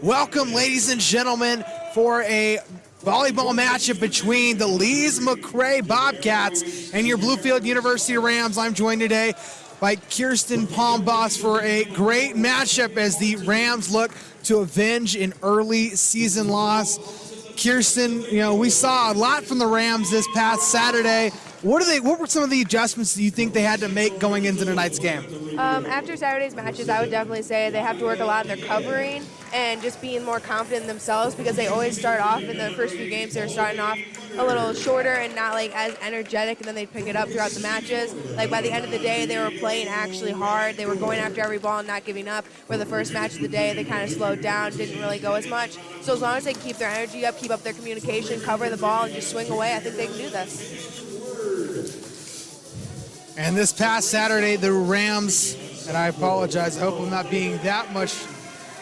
Welcome, ladies and gentlemen, for a volleyball matchup between the Lees-Mcrae Bobcats and your Bluefield University Rams. I'm joined today by Kirsten Palmboss for a great matchup as the Rams look to avenge an early season loss. Kirsten, we saw a lot from the Rams this past Saturday. What were some of the adjustments that you think they had to make going into tonight's game? After Saturday's matches, I would definitely say they have to work a lot in their covering and just being more confident in themselves, because they always start off in the first few games, they're starting off a little shorter and not like as energetic, and then they pick it up throughout the matches. Like by the end of the day, they were playing actually hard. They were going after every ball and not giving up. Where the first match of the day, they kind of slowed down, didn't really go as much. So as long as they keep their energy up, keep up their communication, cover the ball, and just swing away, I think they can do this. And this past Saturday, the Rams, and I apologize, I hope I'm not being that much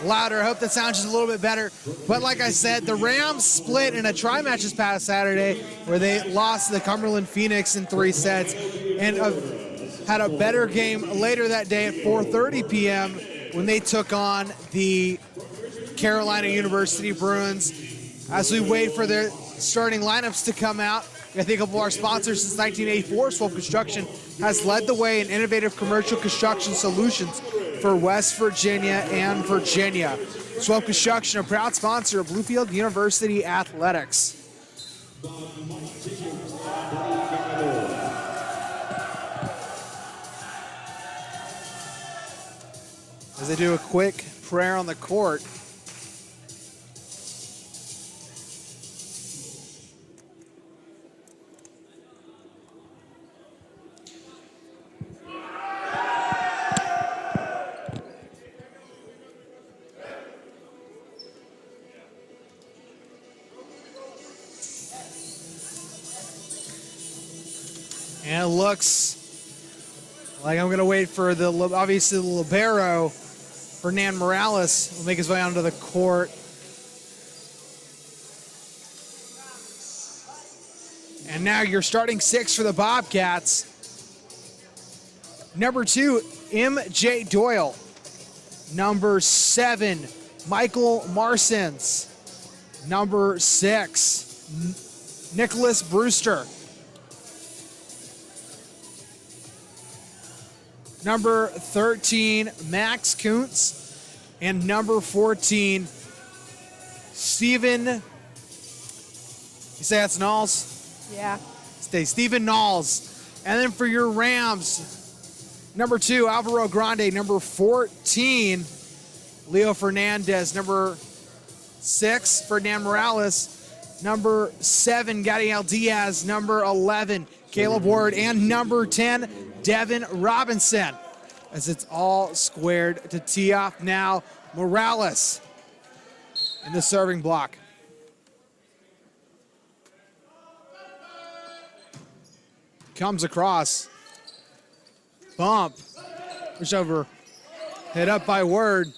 louder. I hope that sounds just a little bit better. But like I said, the Rams split in a tri-match this past Saturday where they lost to the Cumberland Phoenix in 3 sets and had a better game later that day at 4:30 p.m. when they took on the Carolina University Bruins. As we wait for their starting lineups to come out, I think of our sponsors since 1984, Swope Construction has led the way in innovative commercial construction solutions for West Virginia and Virginia. Swope Construction, a proud sponsor of Bluefield University Athletics. As they do a quick prayer on the court. And it looks like I'm going to wait for obviously the libero, Fernand Morales, will make his way onto the court. And now your starting 6 for the Bobcats. Number 2, M.J. Doyle. Number 7, Michael Marsens. Number 6, Nicholas Brewster. Number 13, Max Kuntz. And number 14, Steven, you say that's Knowles? Yeah. Steven Knowles. And then for your Rams, number 2, Alvaro Grande. Number 14, Leo Fernandez. Number 6, Fernand Morales. Number 7, Gadiel Diaz. Number 11, Caleb Ward. And number 10, Devin Robinson. As it's all squared to tee off now, Morales in the serving block. Comes across. Bump. Push over. Hit up by Word.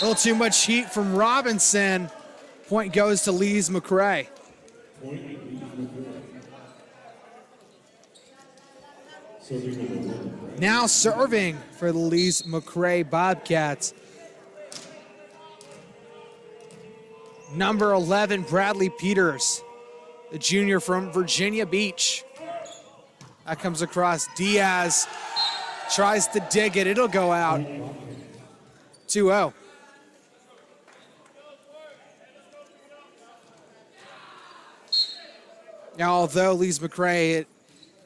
A little too much heat from Robinson. Point goes to Lees-Mcrae. Now serving for the Lees-Mcrae Bobcats. Number 11, Bradley Peters, the junior from Virginia Beach. That comes across. Diaz tries to dig it. It'll go out. 2-0. Now, although Lees-Mcrae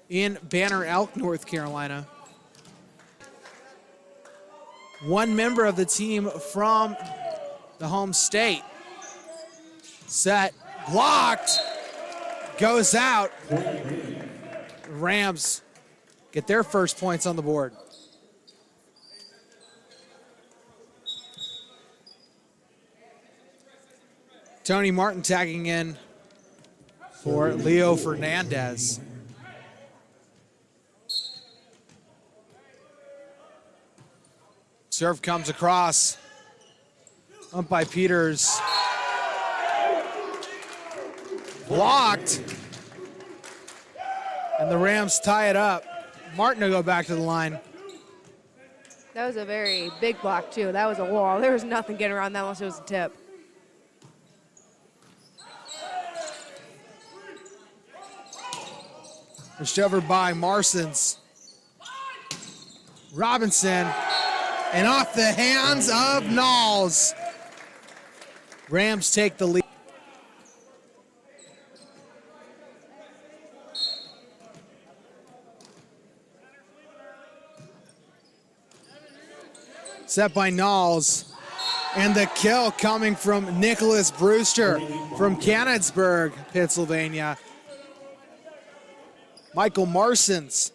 in Banner Elk, North Carolina, one member of the team from the home state. Set, blocked, goes out. Rams get their first points on the board. Tony Martin tagging in for Leo Fernandez. Serve comes across. Up by Peters. Blocked. And the Rams tie it up. Martin will go back to the line. That was a very big block, too. That was a wall. There was nothing getting around that unless it was a tip. Pushed over by Marsons. Robinson, and off the hands of Knowles. Rams take the lead. Set by Knowles. And the kill coming from Nicholas Brewster from Canonsburg, Pennsylvania. Michael Marsons,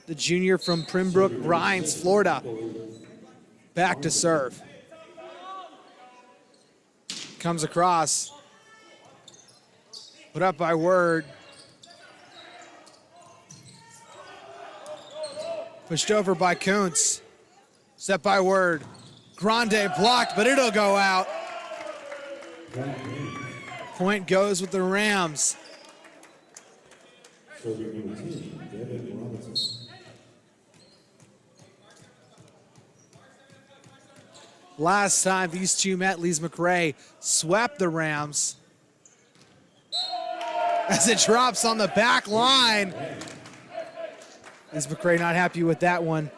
the junior from Pembroke Rhines, Florida. Back to serve. Comes across. Put up by Word. Pushed over by Kuntz. Set by Word. Grande blocked, but it'll go out. Point goes with the Rams. Last time these two met, Lees-Mcrae swept the Rams. As it drops on the back line. Lees-Mcrae not happy with that one.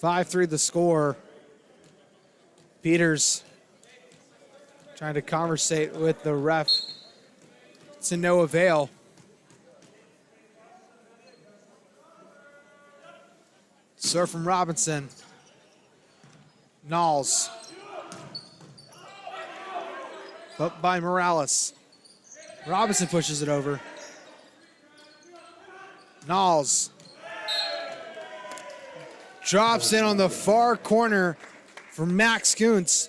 (5-3) the score. Peters trying to conversate with the ref. To no avail. Serve from Robinson. Knowles. Up by Morales. Robinson pushes it over. Knowles. Drops in on the far corner for Max Kuntz.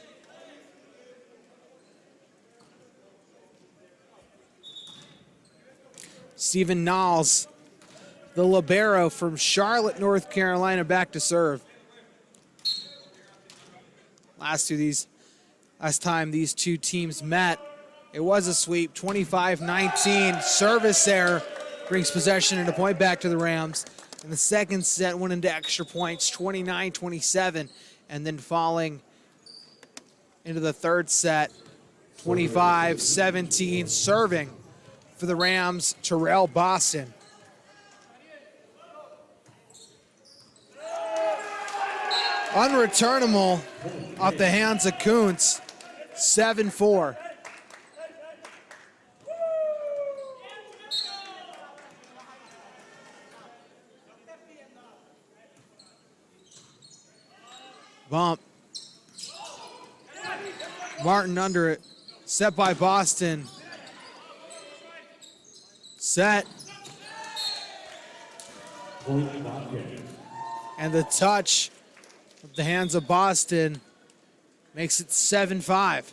Stephen Knowles, the libero from Charlotte, North Carolina, back to serve. Last time these two teams met, it was a sweep, 25-19. Service error brings possession and a point back to the Rams. And the second set went into extra points, 29-27. And then falling into the third set, 25-17, serving for the Rams, Terrell Boston. Unreturnable off the hands of Kuntz, 7-4. Bump. Martin under it. Set by Boston. Set. And the touch of the hands of Boston makes it 7-5.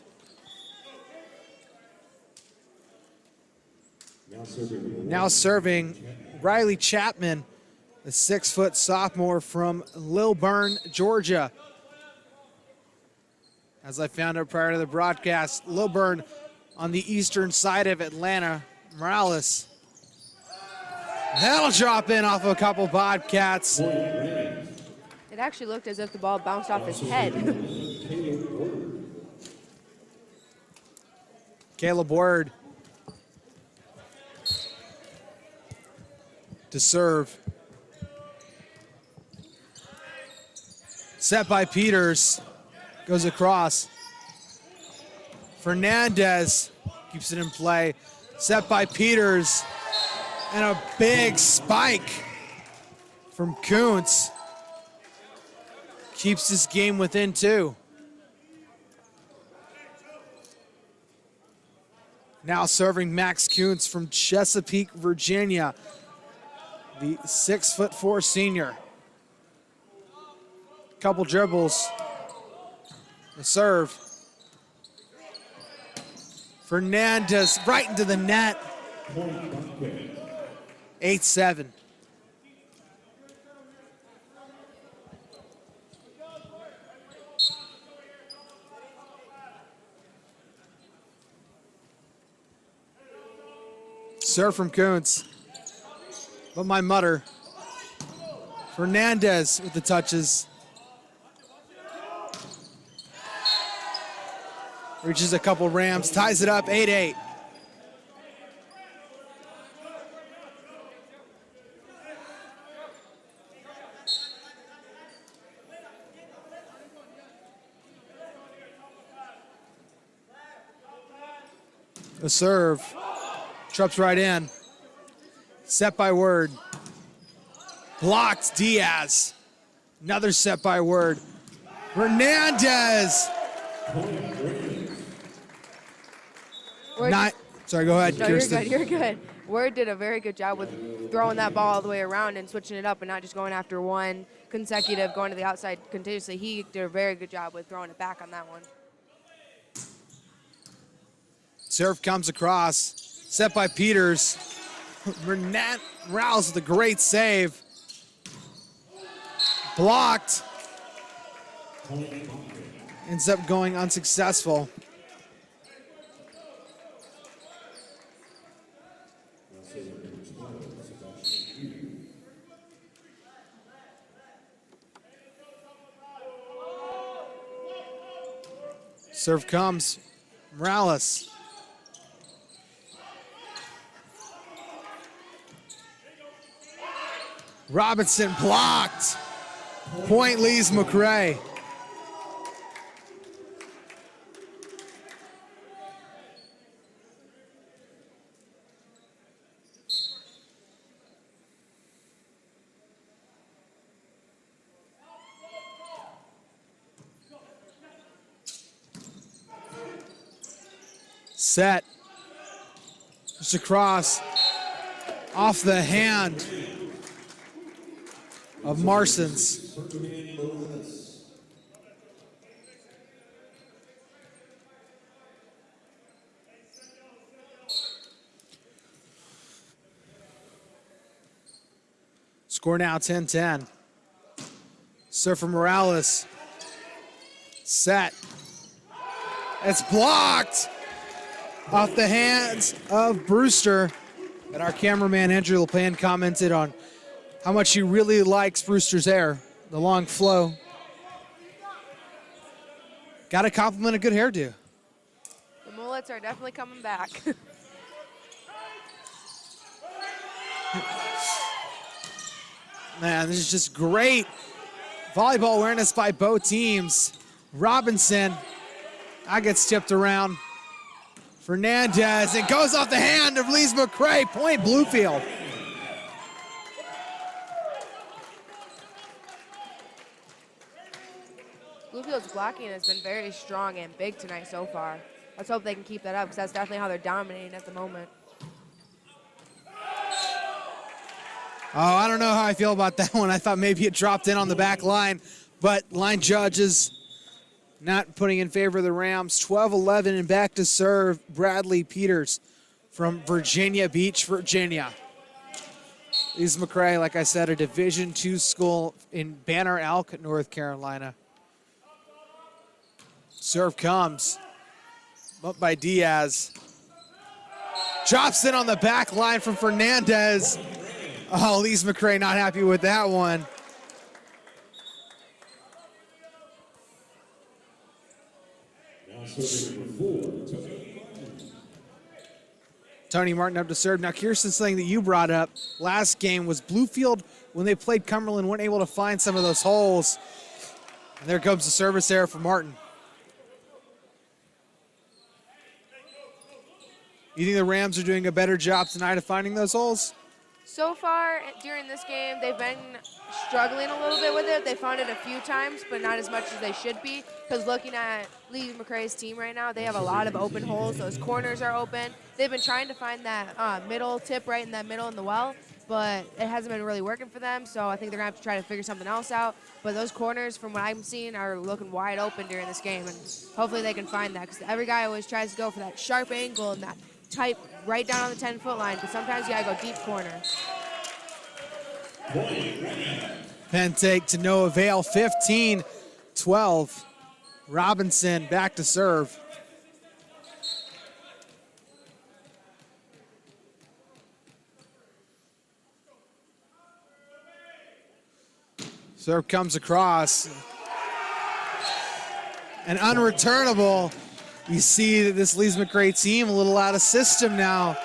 Now serving Riley Chapman, the 6-foot sophomore from Lilburn, Georgia. As I found out prior to the broadcast, Lilburn on the eastern side of Atlanta. Morales. That'll drop in off a couple Bobcats. It actually looked as if the ball bounced off his head. Caleb Word to serve. Set by Peters. Goes across. Fernandez keeps it in play. Set by Peters. And a big spike from Kuntz. Keeps this game within 2. Now serving Max Kuntz from Chesapeake, Virginia. The 6'4" senior. Couple dribbles. The serve. Fernandez right into the net. 8-7. Serve from Kuntz. but my mutter. Fernandez with the touches. Reaches a couple Rams, ties it up, 8-8. The serve, Trups right in. Set by Word. Blocked Diaz. Another set by Word. Hernandez. Sorry, go ahead, No, Kirsten. you're good. Word did a very good job with throwing that ball all the way around and switching it up and not just going after one consecutive, going to the outside continuously. He did a very good job with throwing it back on that one. Serve comes across, set by Peters. Rouse with a great save. Blocked. Ends up going unsuccessful. Serve comes, Morales. Robinson blocked. Point Lees-Mcrae. Set. Just across. Off the hand of Marsons. Score now 10-10. Serve for Morales. Set. It's blocked off the hands of Brewster. And our cameraman Andrew LePan commented on how much he really likes Brewster's hair, the long flow. Got to compliment a good hairdo. The mullets are definitely coming back. Man, this is just great volleyball awareness by both teams. Robinson, that gets tipped around. Fernandez, it goes off the hand of Lees-Mcrae, point Bluefield. Bluefield's blocking has been very strong and big tonight so far. Let's hope they can keep that up because that's definitely how they're dominating at the moment. Oh, I don't know how I feel about that one. I thought maybe it dropped in on the back line, but line judges not putting in favor of the Rams. 12-11 and back to serve Bradley Peters from Virginia Beach, Virginia. Lees-Mcrae, like I said, a Division II school in Banner Elk, North Carolina. Serve comes. Up by Diaz. Drops in on the back line from Fernandez. Oh, Lees-Mcrae not happy with that one. Tony Martin up to serve. Now, Kirsten, something that you brought up last game was Bluefield, when they played Cumberland, weren't able to find some of those holes. And there comes the service error for Martin. You think the Rams are doing a better job tonight of finding those holes? So far during this game, they've been struggling a little bit with it. They found it a few times, but not as much as they should be. Because looking at Lees-Mcrae's team right now, they have a lot of open holes. Those corners are open. They've been trying to find that middle tip right in that middle in the well, but it hasn't been really working for them. So I think they're going to have to try to figure something else out. But those corners, from what I'm seeing, are looking wide open during this game. And hopefully they can find that, because every guy always tries to go for that sharp angle and that tight right down on the 10-foot line, but sometimes you got to go deep corner. Pen take to no avail, 15-12. Robinson back to serve. Serve comes across. And unreturnable. You see that this Lees-Mcrae team a little out of system now.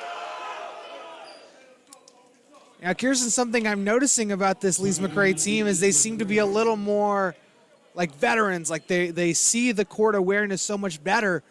Now, Kirsten, something I'm noticing about this Lees-Mcrae team is they seem to be a little more like veterans. Like they see the court awareness so much better.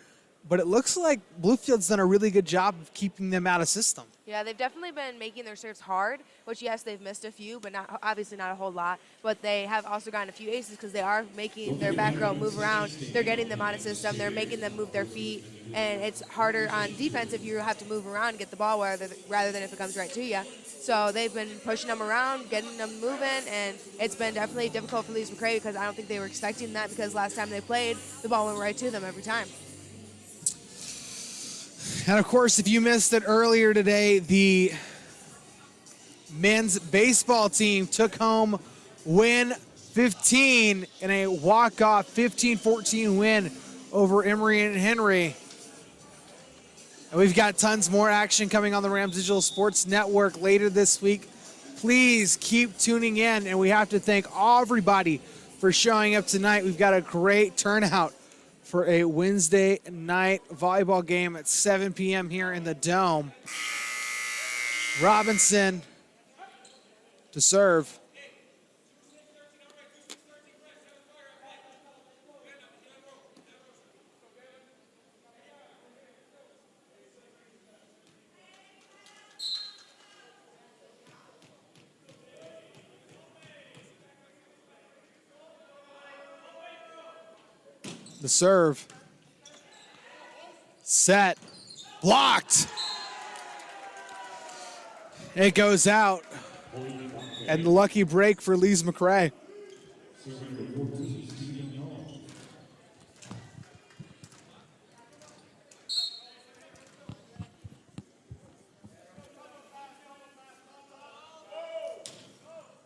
But it looks like Bluefield's done a really good job of keeping them out of system. Yeah, they've definitely been making their serves hard, which, yes, they've missed a few, but obviously not a whole lot. But they have also gotten a few aces because they are making their back row move around. They're getting them out of system. They're making them move their feet. And it's harder on defense if you have to move around and get the ball rather than if it comes right to you. So they've been pushing them around, getting them moving, and it's been definitely difficult for Lees-Mcrae because I don't think they were expecting that because last time they played, the ball went right to them every time. And of course, if you missed it earlier today, the men's baseball team took home win 15 in a walk-off 15-14 win over Emory and Henry. And we've got tons more action coming on the Rams Digital Sports Network later this week. Please keep tuning in, and we have to thank everybody for showing up tonight. We've got a great turnout for a Wednesday night volleyball game at 7 p.m. here in the Dome. Robinson to serve. The serve. Set. Blocked. It goes out. And the lucky break for Lees-Mcrae.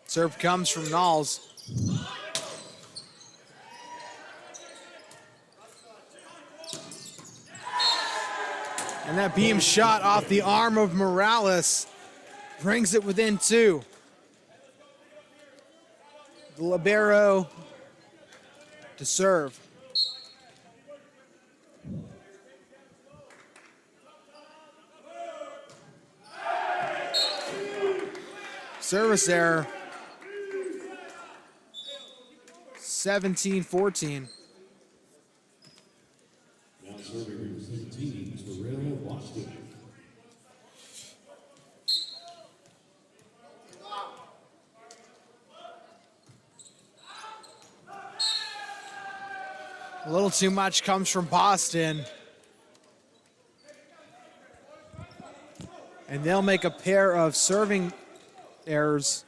Serve comes from Knowles. And that beam shot off the arm of Morales brings it within two. The libero to serve. Service error. 17-14. Now serving number 17, Mr. Rail Boston. A little too much comes from Boston. And they'll make a pair of serving errors.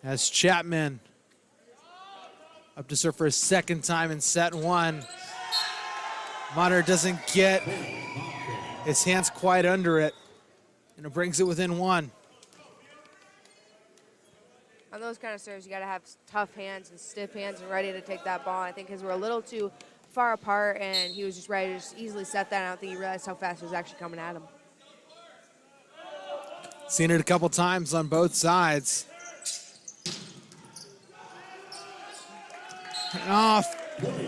As Chapman up to serve for a second time in set one. Mater doesn't get his hands quite under it, and it brings it within one. On those kind of serves, you got to have tough hands and stiff hands and ready to take that ball. I think his were a little too far apart, and he was just ready to just easily set that. I don't think he realized how fast it was actually coming at him. Seen it a couple times on both sides. And off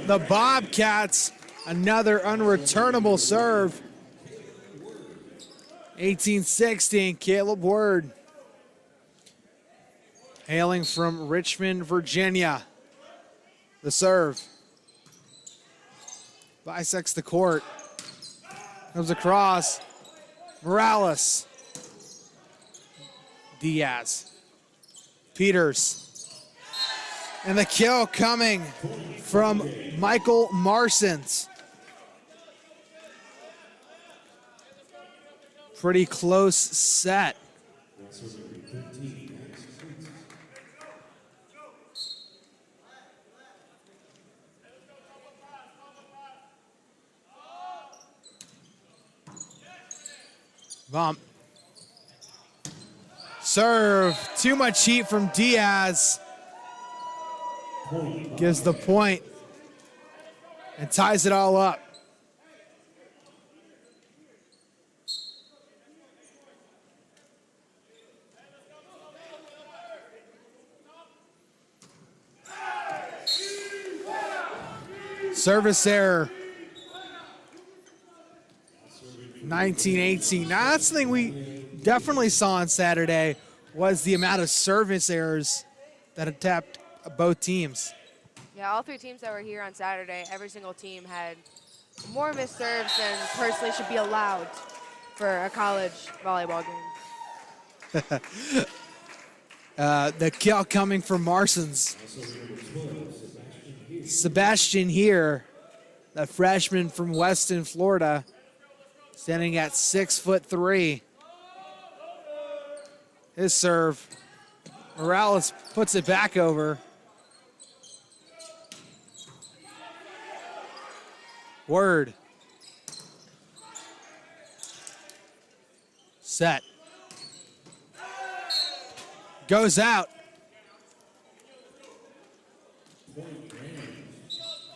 the Bobcats, another unreturnable serve. 18-16, Caleb Word. Hailing from Richmond, Virginia. The serve. Bisects the court. Comes across. Morales. Diaz. Peters. And the kill coming from Michael Marsons. Pretty close set. Bump. Serve. Too much heat from Diaz. Gives the point and ties it all up. Service error. 19-18. Now that's the thing we definitely saw on Saturday was the amount of service errors that attacked both teams. Yeah, all three teams that were here on Saturday, every single team had more missed serves than personally should be allowed for a college volleyball game. The kill coming from Marston's. Sebastian here, the freshman from Weston, Florida, standing at 6'3". His serve. Morales puts it back over. Word. Set. Goes out.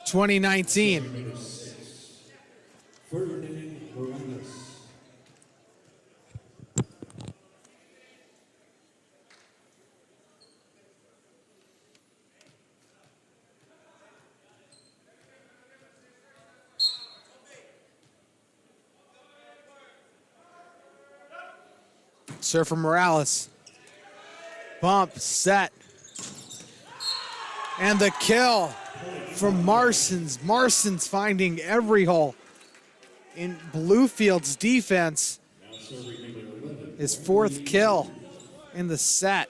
2019. Serve from Morales. Bump, set. And the kill from Marston's. Marston's finding every hole in Bluefield's defense. His fourth kill in the set.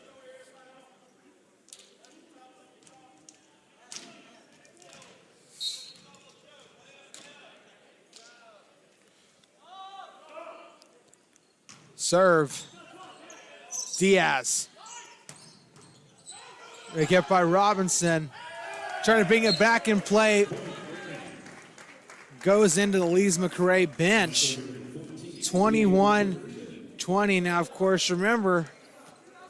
Serve. Diaz. They get by Robinson. Trying to bring it back in play. Goes into the Lees-Mcrae bench. 21-20. Now, of course, remember,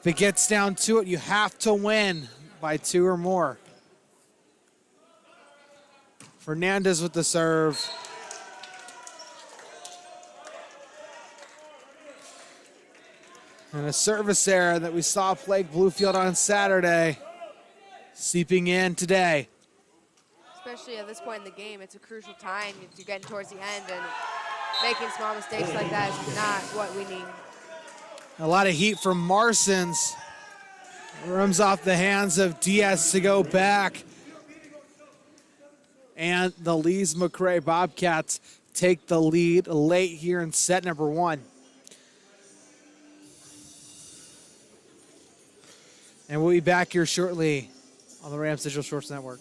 if it gets down to it, you have to win by 2 or more. Fernandez with the serve. And a service error that we saw plague Bluefield on Saturday, seeping in today. Especially at this point in the game, it's a crucial time. You're getting towards the end, and making small mistakes like that is not what we need. A lot of heat from Marston's. Rims off the hands of Diaz to go back. And the Lees-Mcrae Bobcats take the lead late here in set number 1. And we'll be back here shortly on the Rams Digital Sports Network.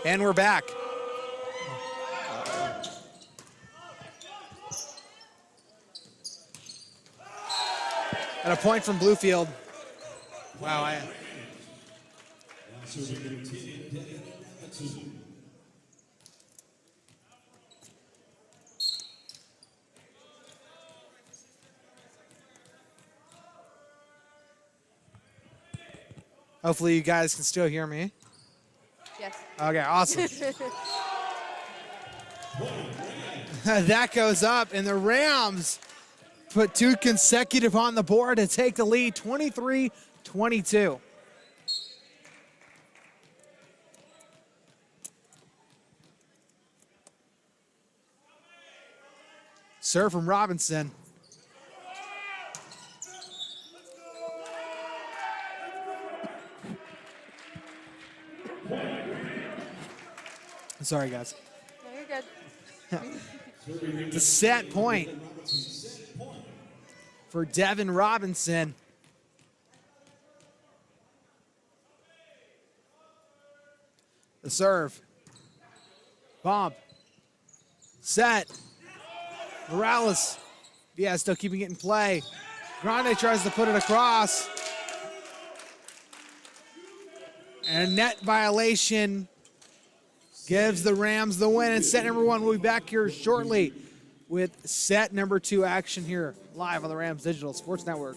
And we're back. At a point from Bluefield. Wow. Hopefully you guys can still hear me. Yes. Okay, awesome. That goes up, and the Rams put 2 consecutive on the board to take the lead, 23-22. Serve from Robinson. Sorry, guys. No, you're good. The set point for Devin Robinson. The serve. Bump. Set. Morales. Diaz still keeping it in play. Grande tries to put it across. And a net violation gives the Rams the win. And set number 1 will be back here shortly with set number 2 action here live on the Rams Digital Sports Network.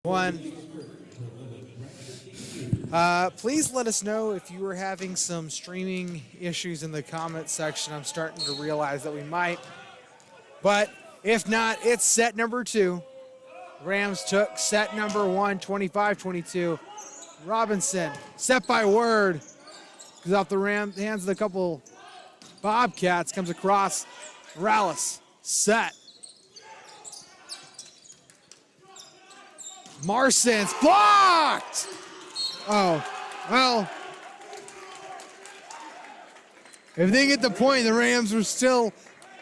One. Please let us know if you are having some streaming issues in the comment section. I'm starting to realize that we might. But if not, it's set number 2. Rams took set number 1, 25-22. Robinson, set by Word. Goes off the hands of a couple Bobcats. Comes across. Morales, set. Marson's blocked! Oh, well, if they get the point, the Rams were still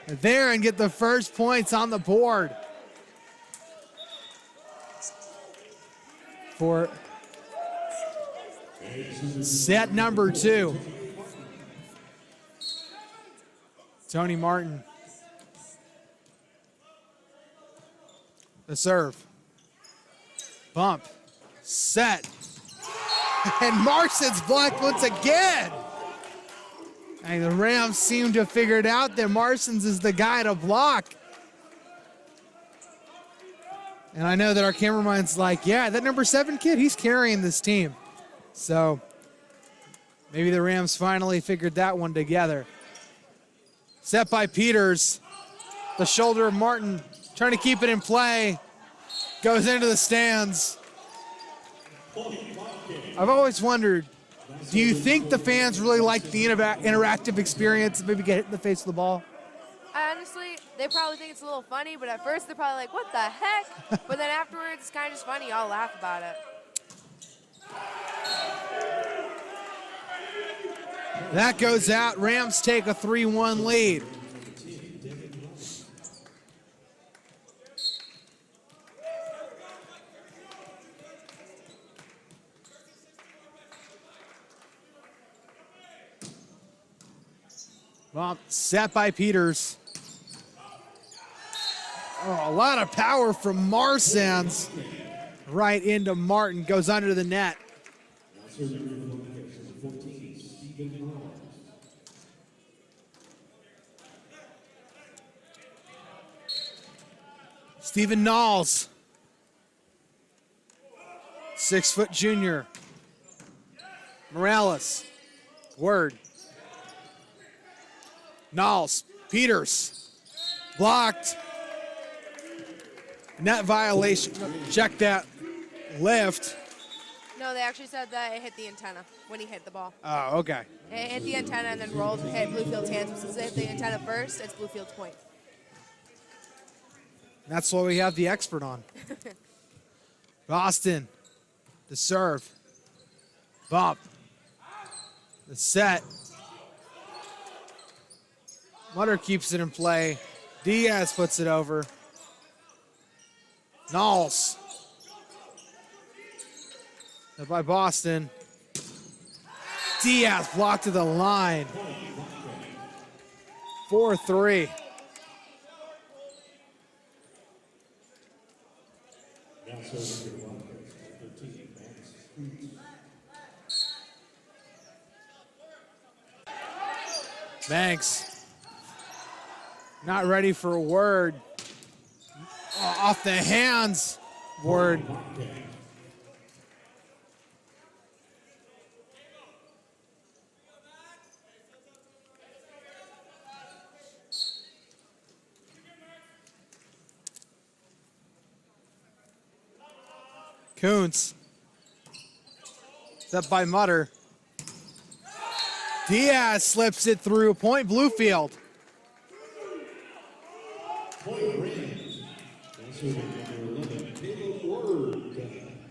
there and get the first points on the board. For set number 2. Tony Martin. The serve. Bump. Set. And Marson's blocked once again. And the Rams seem to have figured out that Marson's is the guy to block. And I know that our cameraman's like, yeah, that number 7 kid, he's carrying this team. So maybe the Rams finally figured that one together. Set by Peters. The shoulder of Martin, trying to keep it in play. Goes into the stands. I've always wondered, do you think the fans really like the interactive experience and maybe get hit in the face with the ball? Honestly, they probably think it's a little funny, but at first they're probably like, what the heck? But then afterwards, it's kind of just funny. Y'all laugh about it. That goes out. Rams take a 3-1 lead. Well, set by Peters. Oh, a lot of power from Marsans. Right into Martin. Goes under the net. Stephen Knowles. 6-foot junior. Morales. Word. Knowles, Peters, blocked. Net violation. Check that lift. No, they actually said that it hit the antenna when he hit the ball. Oh, okay. It hit the antenna and then rolled and hit Bluefield's hands. But since it hit the antenna first, it's Bluefield's point. That's why we have the expert on. Boston, the serve. Bump. The set. Mutter keeps it in play. Diaz puts it over. Knowles. By Boston. Diaz blocked to the line. 4-3. Banks. Not ready for a word. Oh, off the hands. Word. Kuntz. Set by Mutter. Diaz slips it through. Point Bluefield.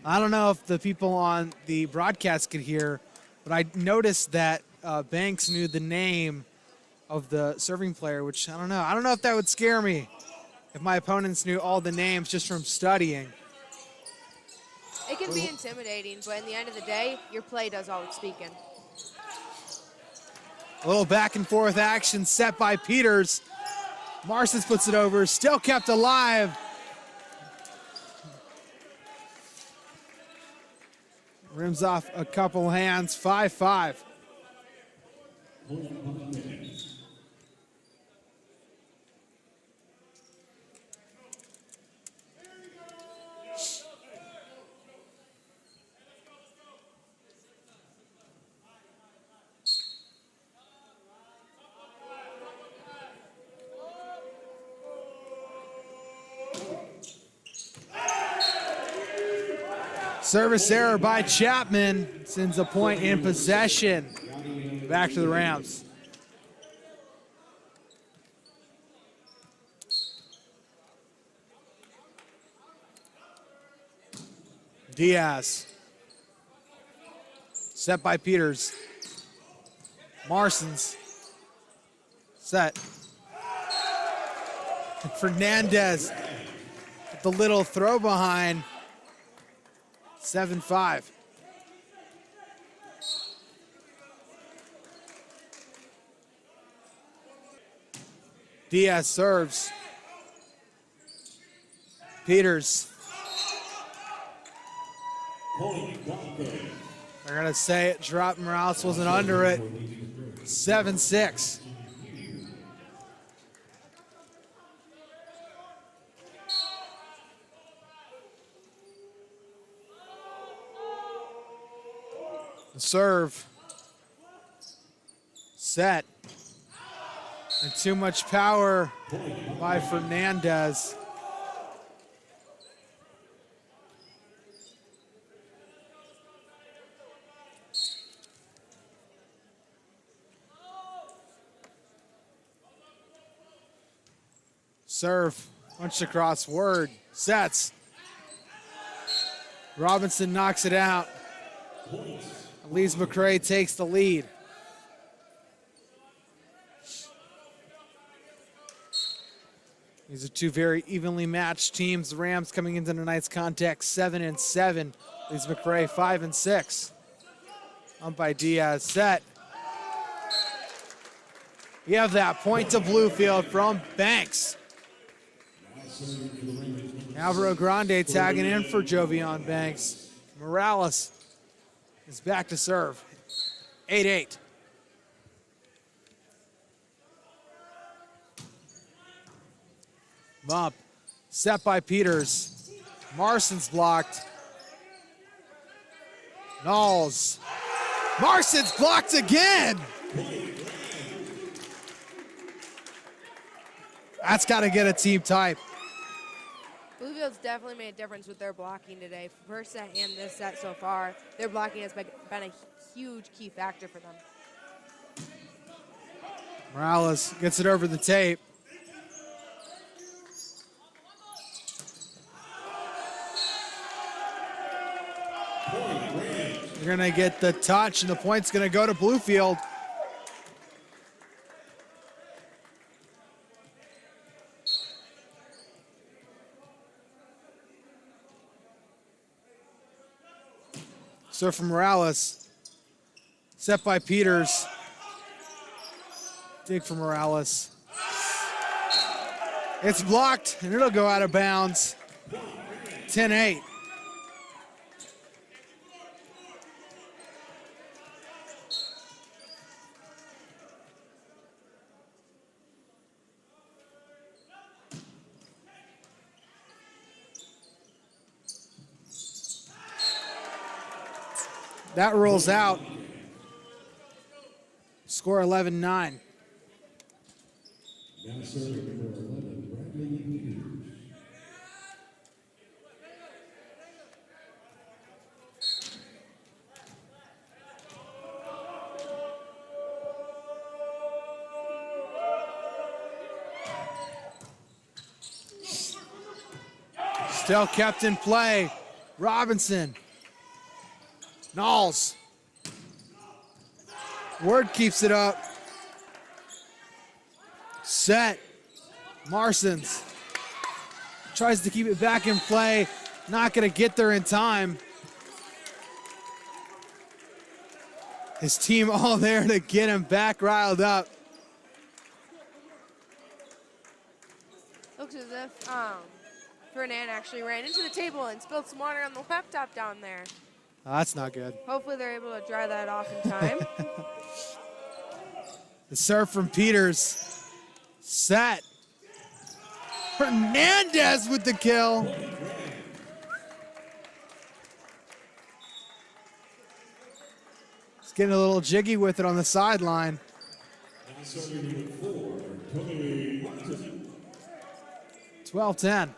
I don't know if the people on the broadcast could hear, but I noticed that Banks knew the name of the serving player, which I don't know. I don't know if that would scare me if my opponents knew all the names just from studying. It can be intimidating, but in the end of the day, your play does all the speaking. A little back and forth action set by Peters. Marsons puts it over, still kept alive. Rims off a couple hands, 5-5. Service error by Chapman sends a point in possession. Back to the Rams. Diaz. Set by Peters. Marsons. Set. And Fernandez with the little throw behind. 7-5. Diaz serves. Peters. They're going to say it. Drop Morales wasn't under it. 7-6. The serve. Set. And too much power by Fernandez. Serve, punched across, Word, sets. Robinson knocks it out. Lees-Mcrae takes the lead. These are two very evenly matched teams. The Rams coming into tonight's contest 7-7. Lees-Mcrae 5-6. Up by Diaz, set. We have that point to Bluefield from Banks. Alvaro Grande tagging in for Jovion Banks. Morales is back to serve. 8-8. Bump. Set by Peters. Marson's blocked. Knowles. Marson's blocked again. That's got to get a team type. Bluefield's definitely made a difference with their blocking today. First set and this set so far, their blocking has been a huge key factor for them. Morales gets it over the tape. They're going to get the touch, and the point's going to go to Bluefield. Serve from Morales. Set by Peters. Dig for Morales. It's blocked, and it'll go out of bounds. 10-8. That rolls out. Score 11-9. Now serving number 11, Bradley Peters. Still kept in play. Robinson. Knowles. Word keeps it up. Set. Marsons. Tries to keep it back in play. Not going to get there in time. His team all there to get him back riled up. Looks as if Fernand actually ran into the table and spilled some water on the laptop down there. Oh, that's not good. Hopefully they're able to dry that off in time. The serve from Peters. Set. Hernandez with the kill. He's getting a little jiggy with it on the sideline. 12-10.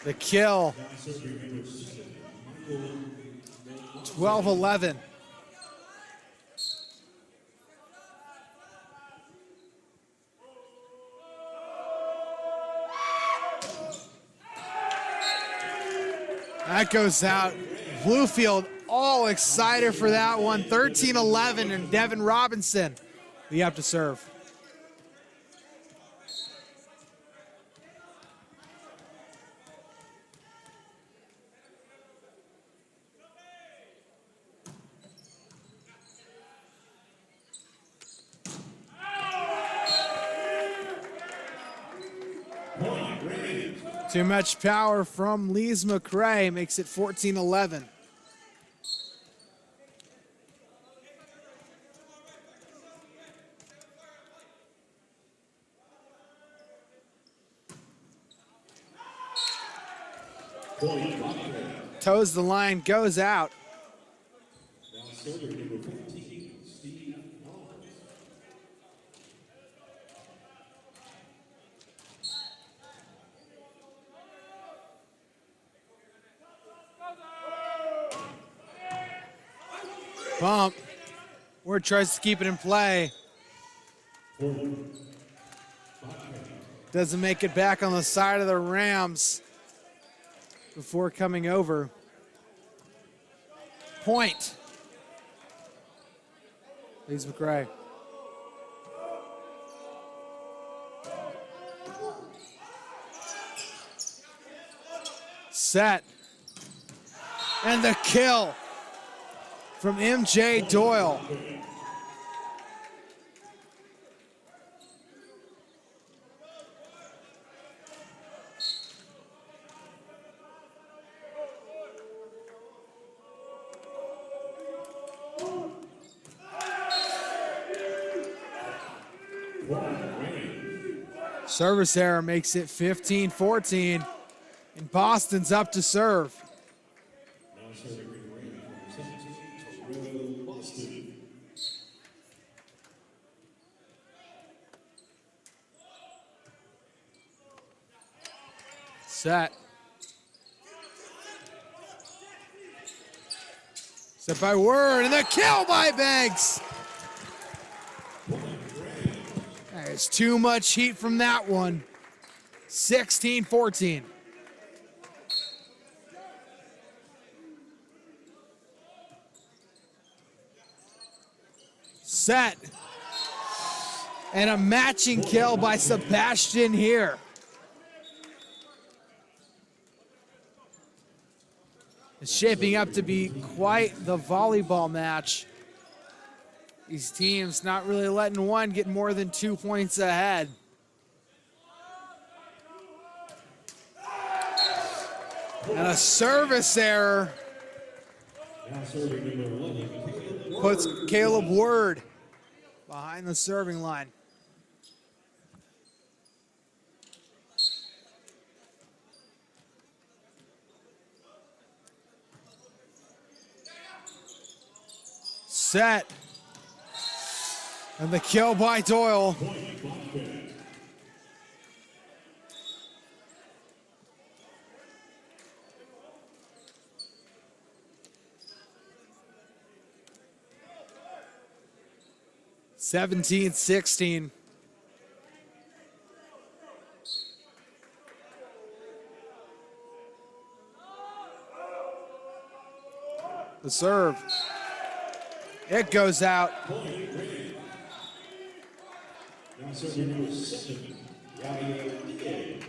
The kill. 12-11. That goes out. Bluefield all excited for that one. 13-11, and Devin Robinson, we have to serve. Too much power from Lees-Mcrae makes it 14-11. Toes the line, goes out. Now serving number 14, Steve Knowles. Bump. Ward tries to keep it in play. Doesn't make it back on the side of the Rams before coming over. Point. Lees-Mcrae. Set. And the kill from MJ Doyle. Service error makes it 15-14, and Boston's up to serve. Now serving number 17, Boston. Set. Set by Word, and the kill by Banks. There's too much heat from that one. 16-14. Set. And a matching kill by Sebastian here. It's shaping up to be quite the volleyball match. These teams not really letting one get more than 2 points ahead. And a service error Now serving number 11, puts Caleb Word behind the serving line. Set. And the kill by Doyle. Seventeen, 16. The serve. It goes out. now serving number 7, Diaz.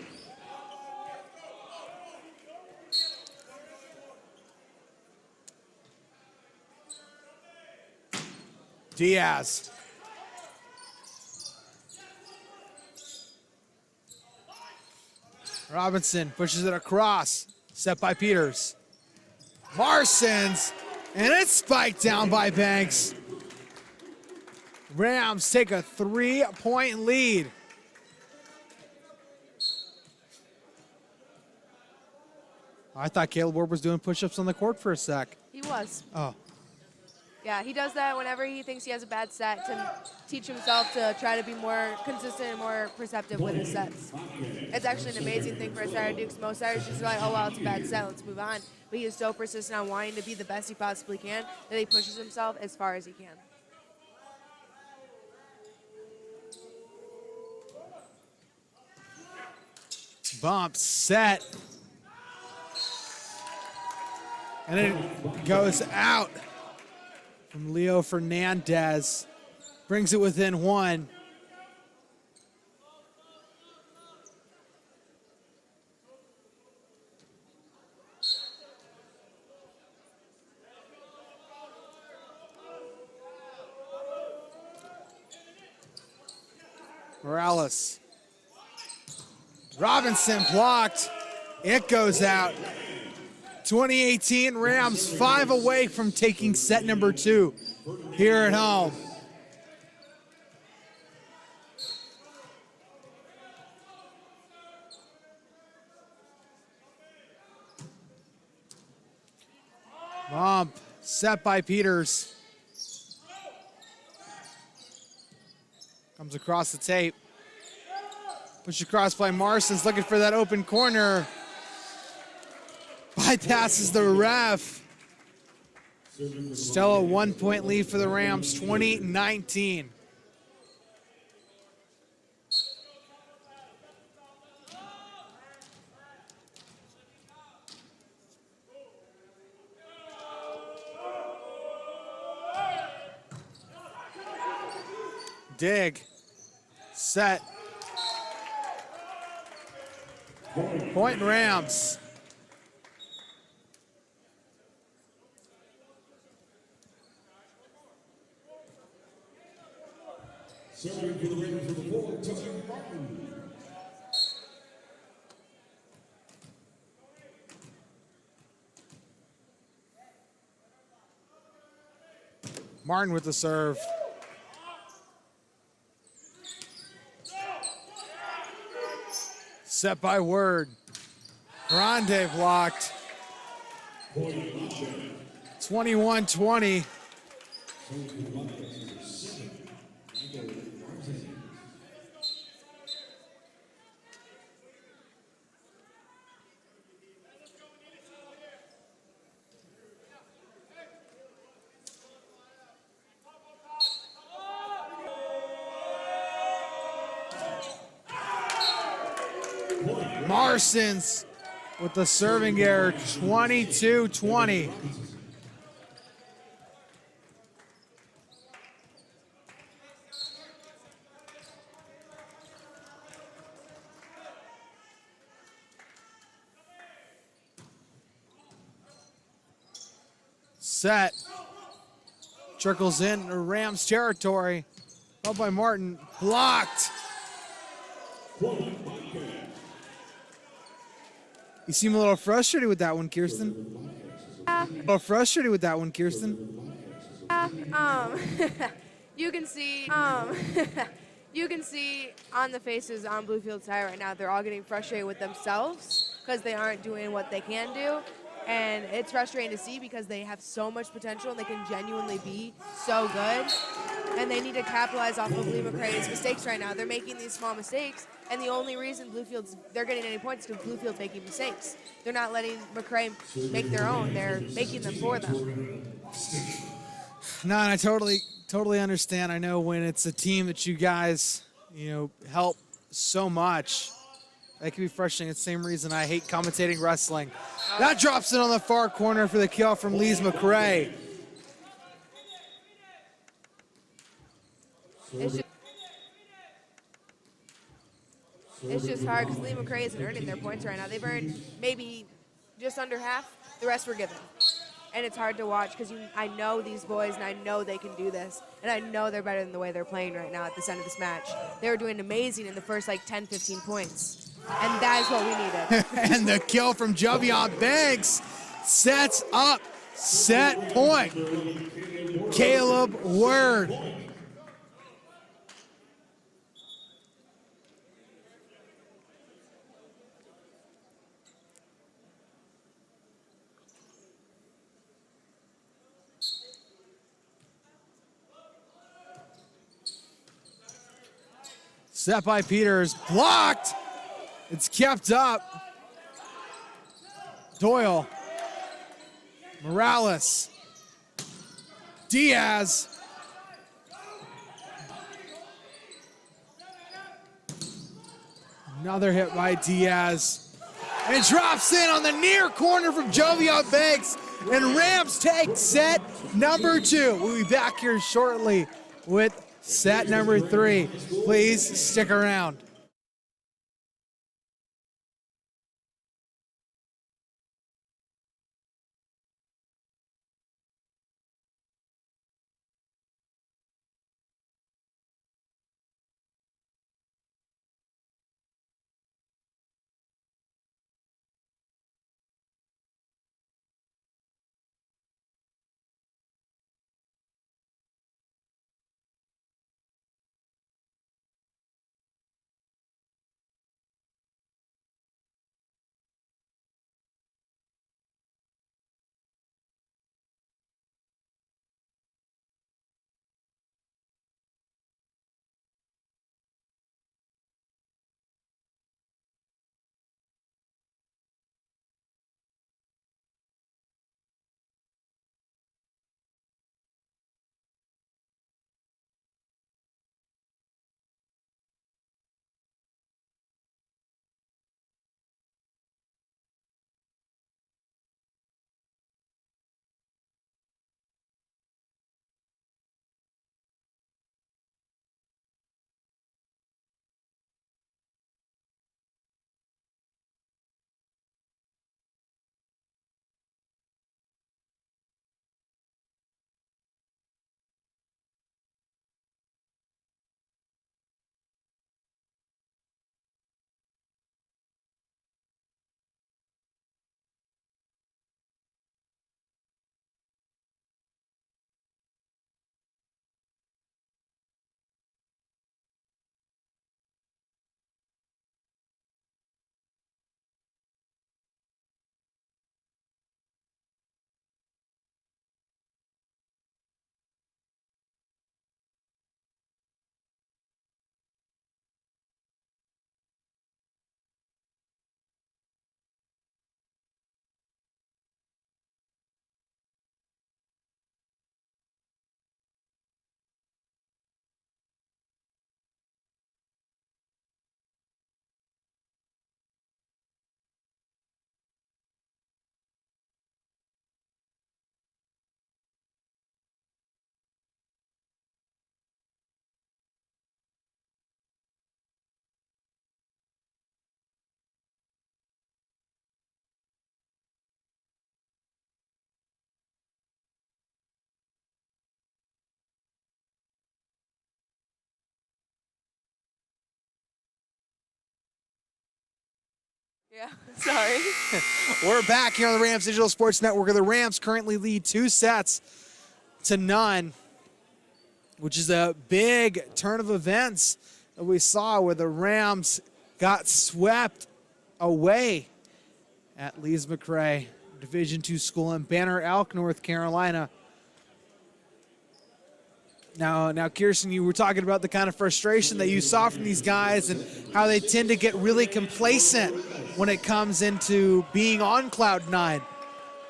Diaz. Robinson pushes it across. Set by Peters. Marsons. And it's spiked down by Banks. Rams take a 3-point lead. I thought Caleb Ward was doing push-ups on the court for a sec. He was. Oh. Yeah, he does that whenever he thinks he has a bad set to teach himself to try to be more consistent and more perceptive with his sets. It's actually an amazing thing for a setter to do, because most setters just like, oh, well, it's a bad set, let's move on. But he is so persistent on wanting to be the best he possibly can that he pushes himself as far as he can. Bump, set. And it goes out from Leo Fernandez. Brings it within one. Morales. Robinson blocked. It goes out. 2018 Rams 5 away from taking set number 2 here at home. Bump set by Peters. Comes across the tape. Push across by Marston's looking for that open corner. Bypasses the ref. Still a 1-point lead for the Rams, 2019. Dig. Set. Point Rams. Serving for the Rams with the forward, Tony Martin. Martin with the serve. Set by Word. Grande blocked. 21-20. Marsons with the serving error, 22-20. Set. Trickles in to Rams territory. Up by Martin. Blocked. You seem a little frustrated with that one, Kirsten. A little frustrated with that one, Kirsten. You can see, you can see on the faces on Bluefield's side right now, they're all getting frustrated with themselves because they aren't doing what they can do. And it's frustrating to see because they have so much potential and they can genuinely be so good. And they need to capitalize off of Lees-Mcrae's mistakes right now. They're making these small mistakes, and the only reason they're getting any points is because Bluefield's making mistakes. They're not letting McCrae make their own. They're making them for them. No, and I totally understand. I know when it's a team that you guys, help so much, that can be frustrating. It's the same reason I hate commentating wrestling. That drops it on the far corner for the kill from Lees-Mcrae. It's just hard because Lees-Mcrae isn't earning their points right now. They've earned maybe just under half. The rest were given. And it's hard to watch because I know these boys and I know they can do this. And I know they're better than the way they're playing right now at this end of this match. They were doing amazing in the first 10, 15 points. And that is what we needed. And the kill from Javion Banks sets up set point. Caleb Word. Set by Peters, blocked. It's kept up. Doyle, Morales, Diaz. Another hit by Diaz. And drops in on the near corner from Javion Banks. And Rams take set number 2. We'll be back here shortly with set number 3. Please stick around. Yeah, sorry. We're back here on the Rams Digital Sports Network. The Rams currently lead 2-0, which is a big turn of events that we saw where the Rams got swept away at Lees-Mcrae, Division II school in Banner Elk, North Carolina. Now, Kirsten, you were talking about the kind of frustration that you saw from these guys and how they tend to get really complacent when it comes into being on cloud nine.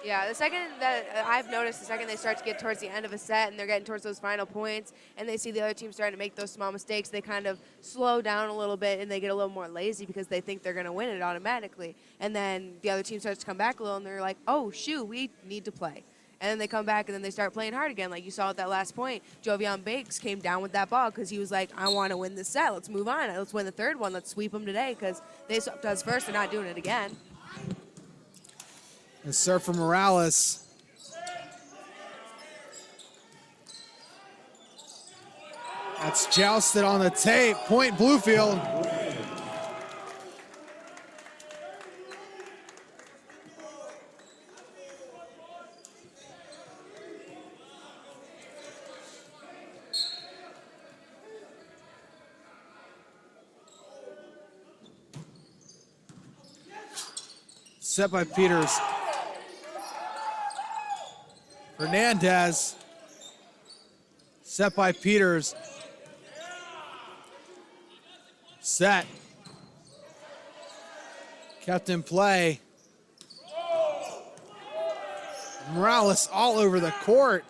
Yeah, the second that I've noticed, the second they start to get towards the end of a set and they're getting towards those final points and they see the other team starting to make those small mistakes, they kind of slow down a little bit and they get a little more lazy because they think they're going to win it automatically. And then the other team starts to come back a little and they're like, oh, shoot, we need to play. And then they come back and then they start playing hard again. Like you saw at that last point, Jovian Bakes came down with that ball because he was like, I want to win this set. Let's move on. Let's win the third one. Let's sweep them today because they swept us first. They're not doing it again. And serve for Morales. That's jousted on the tape. Point Bluefield. Set by Peters. Hernandez. Set by Peters. Set. Kept in play. Morales all over the court.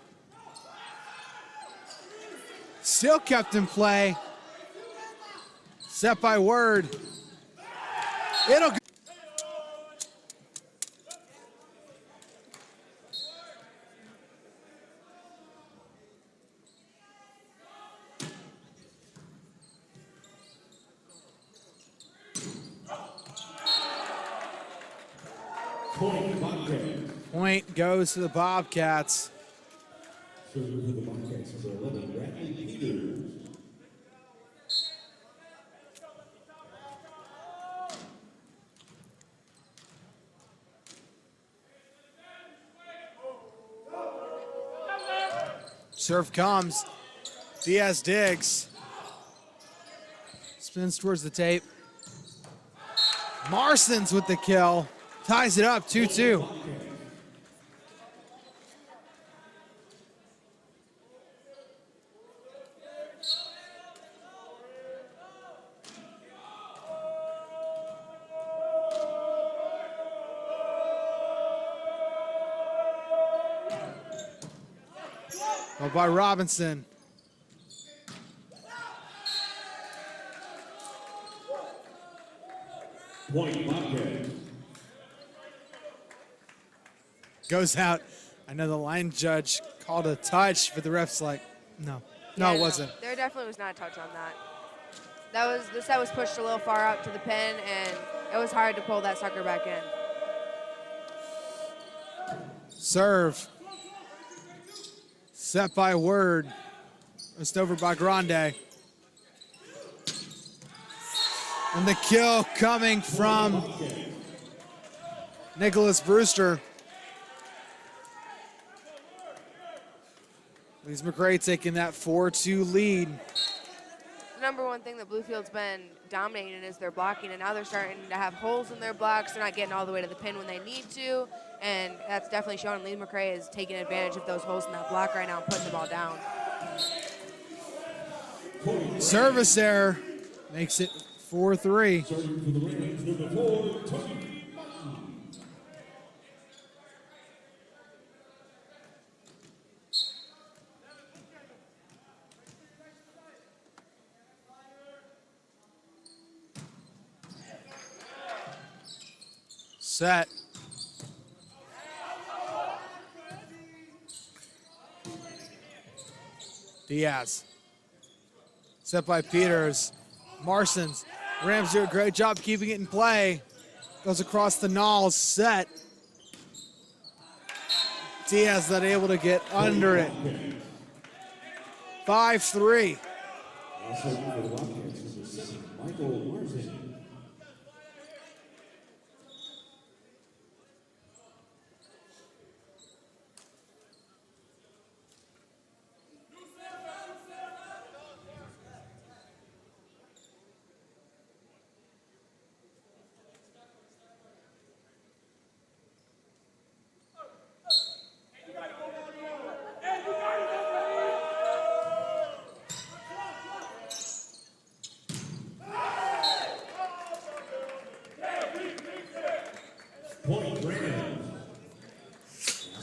Still kept in play. Set by Word. It'll go. Point goes to the Bobcats. Serving for the Bobcats, number 11, Bradley Peters. Serve comes. Diaz digs. Spins towards the tape. Marston's with the kill. Ties it up 2-2. By Robinson. Point Bobcats. Goes out. I know the line judge called a touch, but the ref's like, no. No, it wasn't. There definitely was not a touch on that. The set was pushed a little far out to the pin, and it was hard to pull that sucker back in. Serve. Set by Word. Just over by Grande. And the kill coming from Nicholas Brewster. Lees-Mcrae taking that 4-2 lead. The number one thing that Bluefield's been dominating is their blocking, and now they're starting to have holes in their blocks. They're not getting all the way to the pin when they need to, and that's definitely showing. Lees-Mcrae is taking advantage of those holes in that block right now and putting the ball down. Service error makes it 4-3. Serving for the Rams, number 4, Tony. Set. Diaz. Set by Peters. Marsons. Rams do a great job keeping it in play. Goes across the nulls. Set. Diaz not able to get under it. 5-3. Also for the Bobcats, number 7, Michael Marzin.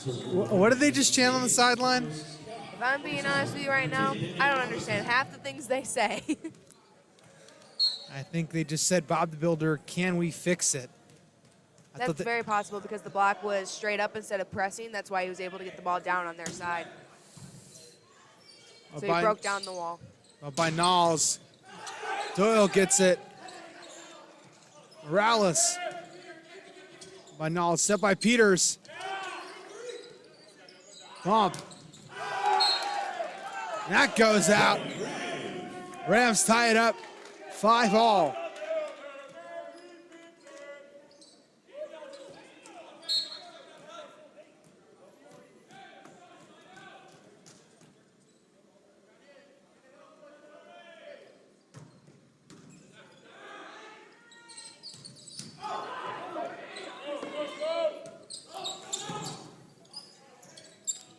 What did they just chant on the sideline? If I'm being honest with you right now, I don't understand half the things they say. I think they just said, Bob the Builder, can we fix it? That's very possible because the block was straight up instead of pressing. That's why he was able to get the ball down on their side. So he broke down the wall. By Knowles. Doyle gets it. Morales. By Knowles, set by Peters. Bump. That goes out. Rams tie it up, 5-all.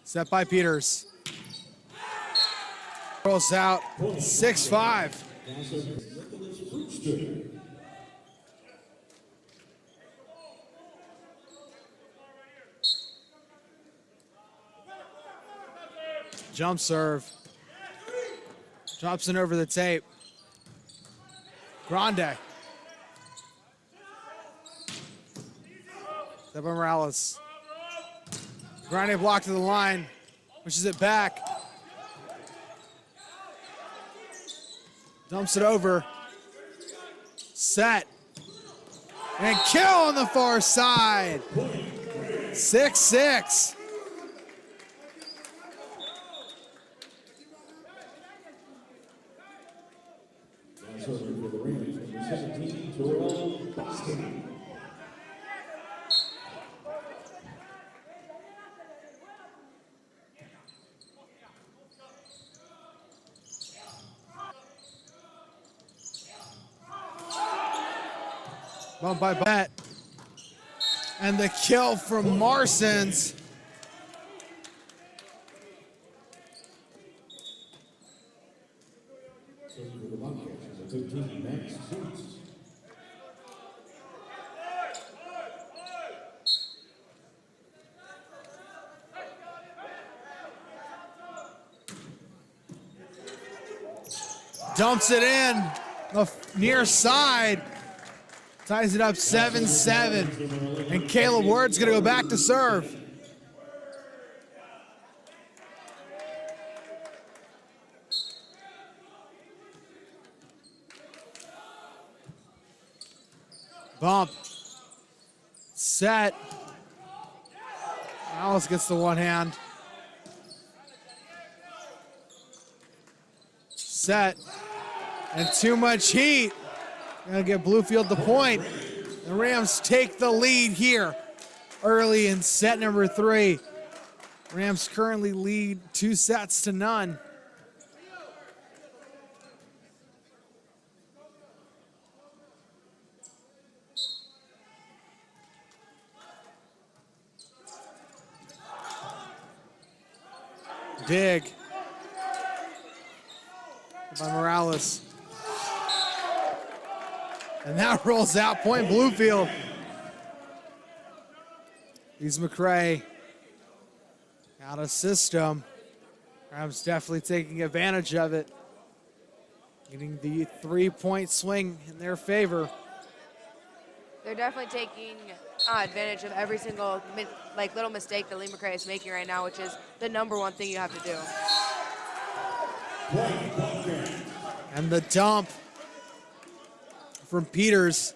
Set by Peters. Rolls out, 6-5. Jump serve. Drops it over the tape. Grande. Set by Morales. Grande block to the line. Pushes it back. Dumps it over. Set. And kill on the far side. 6-6. Bump by Bet. And the kill from Marsons. Dumps it in the near side. Ties it up 7-7. And Caleb Ward's going to go back to serve. Bump. Set. Alice gets the one hand. Set. And too much heat. Gonna get Bluefield the point. The Rams take the lead here early in set number 3. Rams currently lead 2-0. Big by Morales. And that rolls out, point Bluefield. Lees-Mcrae out of system. Rams definitely taking advantage of it. Getting the 3-point swing in their favor. They're definitely taking advantage of every single little mistake that Lees-Mcrae is making right now, which is the #1 thing you have to do. And the dump from Peters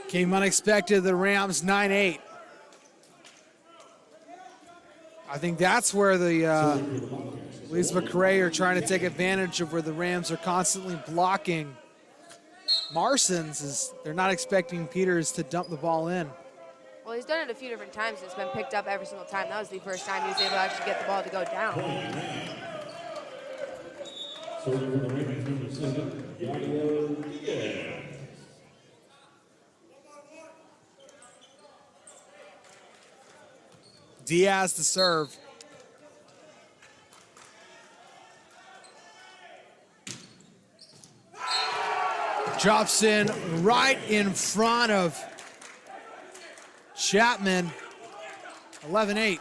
came unexpected. The Rams 9-8. I think that's where the Lees-Mcrae are trying to take advantage of, where the Rams are constantly blocking. Marsons they're not expecting Peters to dump the ball in. Well, he's done it a few different times. It's been picked up every single time. That was the first time he was able to actually get the ball to go down. Diaz to serve. Drops in right in front of Chapman. 11-8.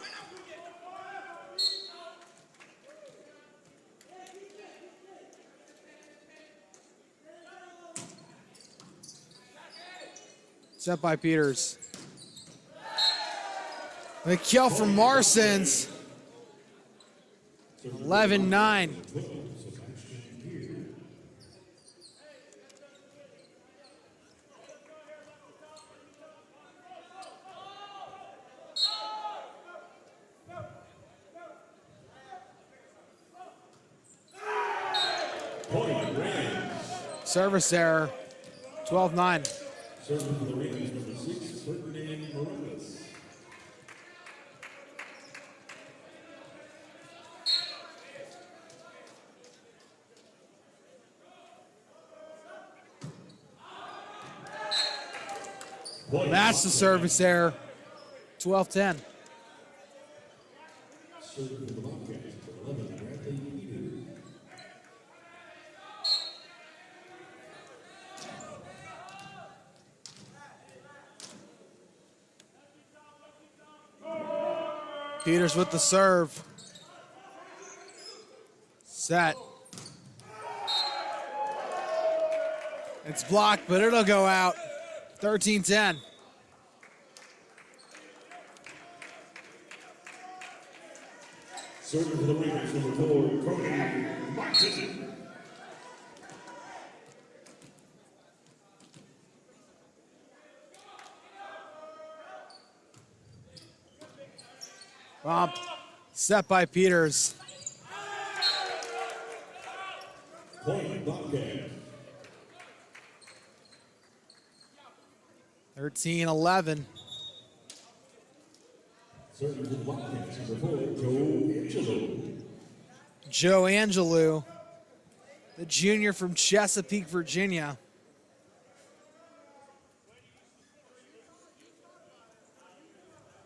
Set by Peters. The kill from Marsons. 11-9. Service error. 12-9. Serving for the Rams, number 6, Ferdinand Morales. That's the service error. 12-10. Serving for the Bobcats, number 11, Bradley Peters. Peters with the serve. Set. It's blocked, but it'll go out. 13-10. Serving for the Rams, number 4, Cody Martin. Bump. Set by Peters. Point Bobcats. 13-11. Serving for the Bobcats, number 4, Joe Angelo. Joe Angelou, the junior from Chesapeake, Virginia.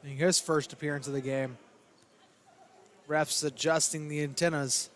Making his first appearance of the game. Refs adjusting the antennas.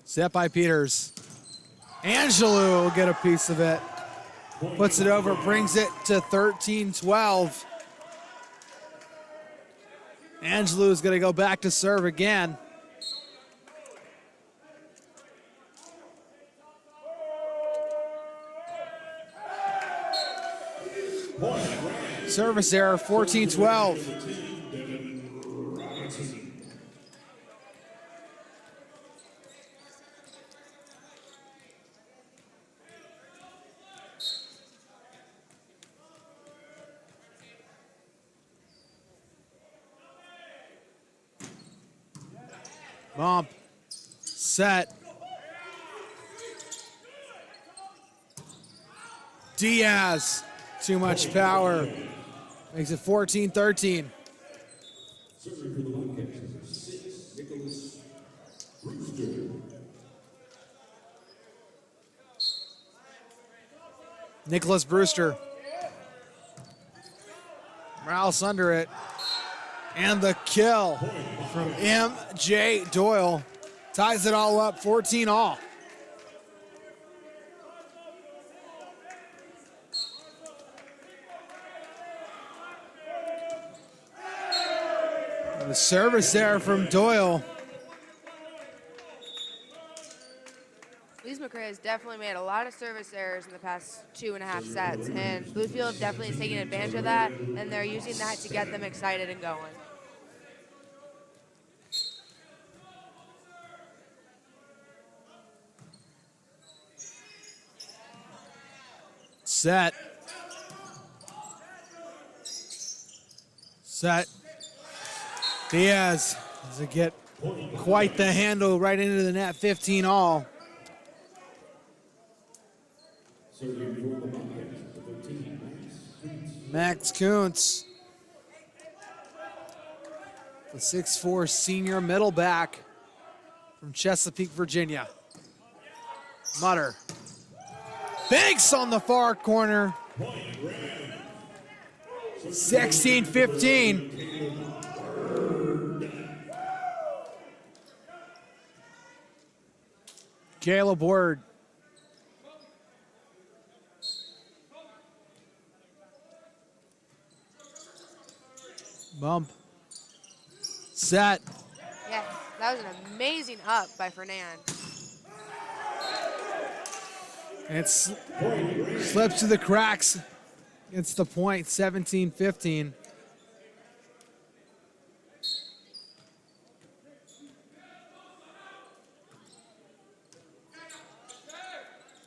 Set by Peters. Angelou will get a piece of it. Puts it over, brings it to 13-12. Angelou is going to go back to serve again. Service error, 14-12. Bump, set. Diaz, too much power. Makes it 14-13. Serving for the Bobcats, number 6, Nicholas Brewster. Nicholas Brewster. Morales under it. And the kill from M.J. Doyle. Ties it all up, 14-all. The service there from Doyle. Lees-Mcrae has definitely made a lot of service errors in the past 2.5 sets, and Bluefield definitely is taking advantage of that, and they're using that to get them excited and going. Set. Set. Diaz doesn't get quite the handle right into the net, 15-all. Serving for the Bobcats, number 13, Max Kuntz, the 6'4" senior middle back from Chesapeake, Virginia. Mutter. Banks on the far corner. 16-15. Caleb Word. Bump. Set. Yeah, that was an amazing up by Fernand. And it slips through the cracks. It's the point, 17-15.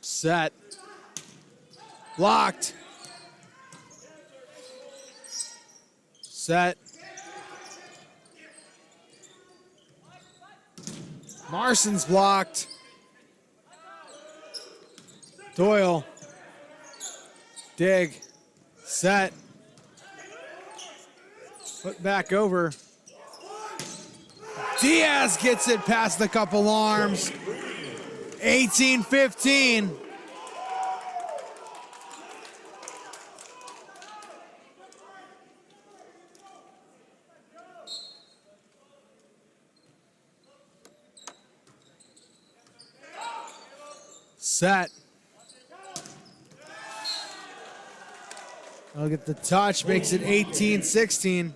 Set. Blocked. Set. Marson's blocked. Doyle. Dig. Set. Put back over. Diaz gets it past the couple arms. 18-15. Set. Look at the touch, makes it 18-16.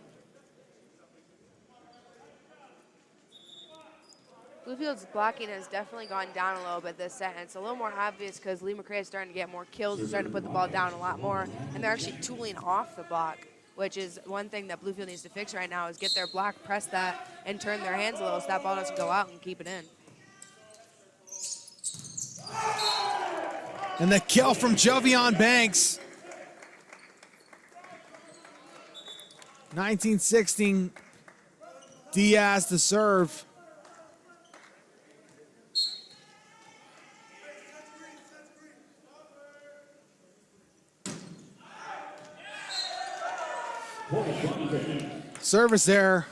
Bluefield's blocking has definitely gone down a little bit this set, and it's a little more obvious because Lees-Mcrae is starting to get more kills and starting to put the ball down a lot more, and they're actually tooling off the block, which is one thing that Bluefield needs to fix right now is get their block, press that, and turn their hands a little so that ball doesn't go out and keep it in. And the kill from Jovion Banks. 19-16, Diaz to serve. Service error.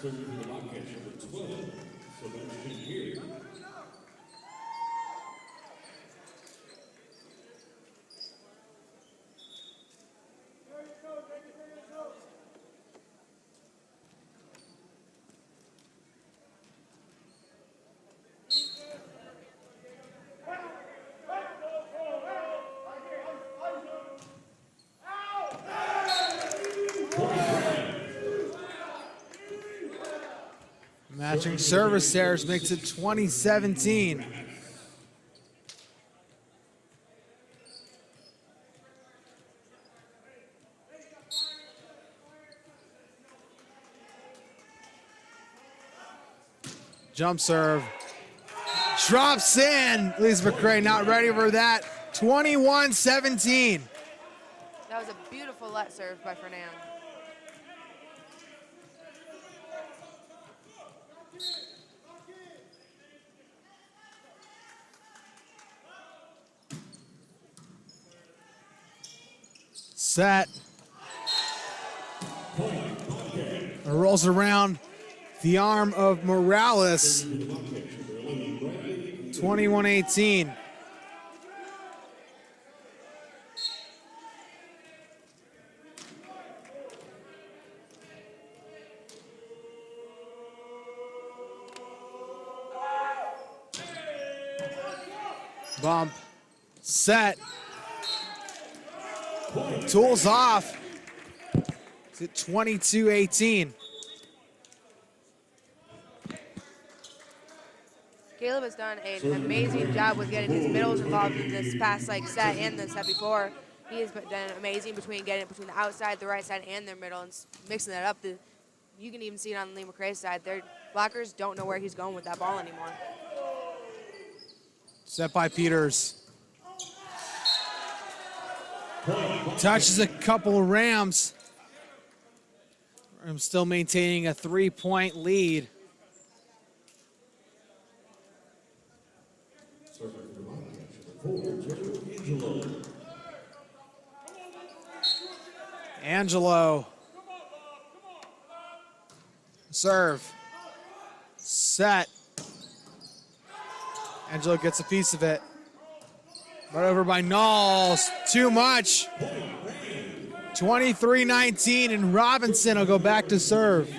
Matching service errors makes it 20-17. Jump serve. Drops in. Lees-Mcrae not ready for that. 21-17. That was a beautiful let serve by Fernand. Set. It rolls around the arm of Morales. 21-18. Bump. Set. Tools off. It's at 22-18. Caleb has done an amazing job with getting his middles involved in this past set and the set before. He has done amazing between getting it between the outside, the right side, and their middle, and mixing that up. You can even see it on Lees-Mcrae's side. Their blockers don't know where he's going with that ball anymore. Set by Peters. Touches a couple Rams. Rams still maintaining a 3-point lead. Angelo. Serve. Set. Angelo gets a piece of it. Right over by Knowles. Too much. 23-19, and Robinson will go back to serve.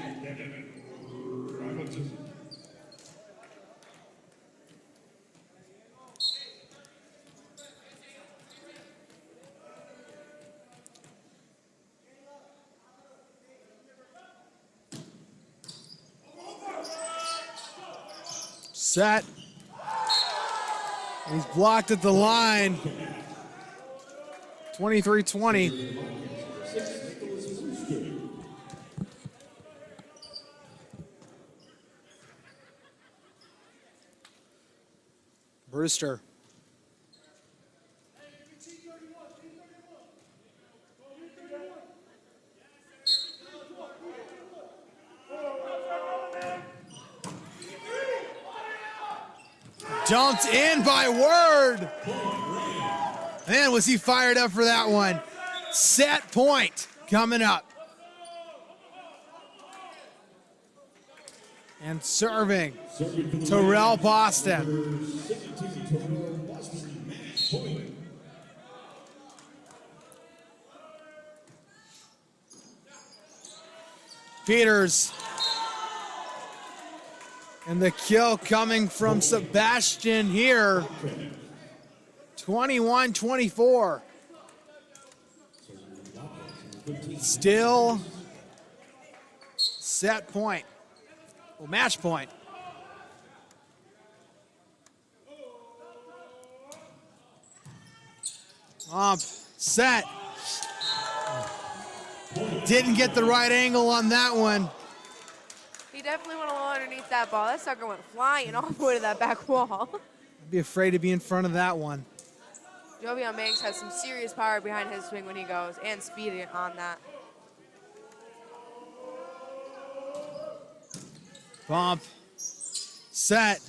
Set. And he's blocked at the line. 23-20. Brewster. Dumped in by Word. Man, was he fired up for that one. Set point coming up. And serving, Terrell Boston. Peters. And the kill coming from Sebastian here. 21-24. Still set point. Well, match point. Set. Didn't get the right angle on that one. He definitely went a little underneath that ball. That sucker went flying all the way to that back wall. I'd be afraid to be in front of that one. Jovion Banks has some serious power behind his swing when he goes, and speed on that. Bump. Set.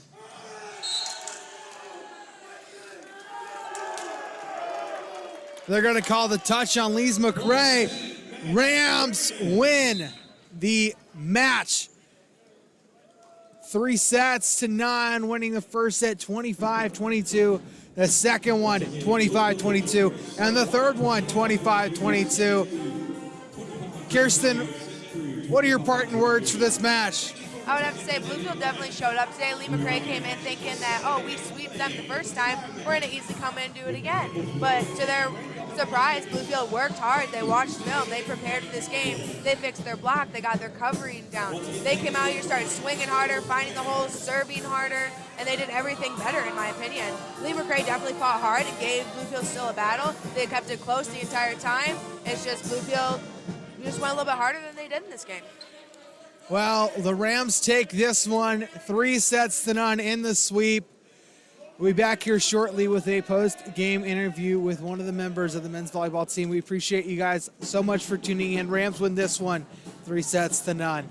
They're going to call the touch on Lees-Mcrae. Rams win the match. 3-9, winning the first set 25-22. The second one 25-22. And the third one 25-22. Kirsten, what are your parting words for this match? I would have to say Bluefield definitely showed up today. Lees-Mcrae came in thinking that, oh, we sweeped them the first time, we're going to easily come in and do it again. But to their surprise, Bluefield worked hard. They watched film. They prepared for this game. They fixed their block. They got their covering down. They came out here, started swinging harder, finding the holes, serving harder, and they did everything better, in my opinion. Lees-Mcrae definitely fought hard and gave Bluefield still a battle. They kept it close the entire time. It's just Bluefield just went a little bit harder than they did in this game. Well, the Rams take this one 3-0 in the sweep. We'll be back here shortly with a post-game interview with one of the members of the men's volleyball team. We appreciate you guys so much for tuning in. Rams win this one 3-0.